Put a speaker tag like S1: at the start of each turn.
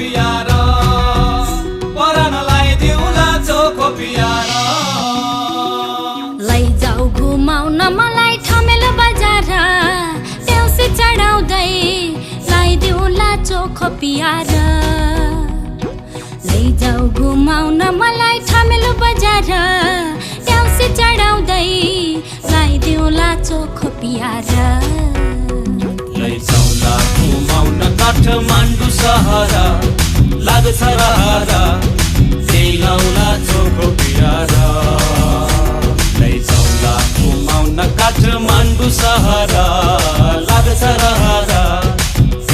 S1: पियार परानलाई दिउला चोखो पियार
S2: लैजाऊ घुमाउन मलाई ठमेलो बजार देउसी चढाउँदै लाइदिउला चोखो पियार लैजाऊ घुमाउन मलाई ठमेलो बजार देउसी चढाउँदै लाइदिउला चोखो पियार
S1: लैजाउला घुमाउन काठमाडौँ सहर लाग्छ रहर ल्याउला चोखो पियार लैजाउला घुमाउन काठमाडौँ सहर लाग्छ रहर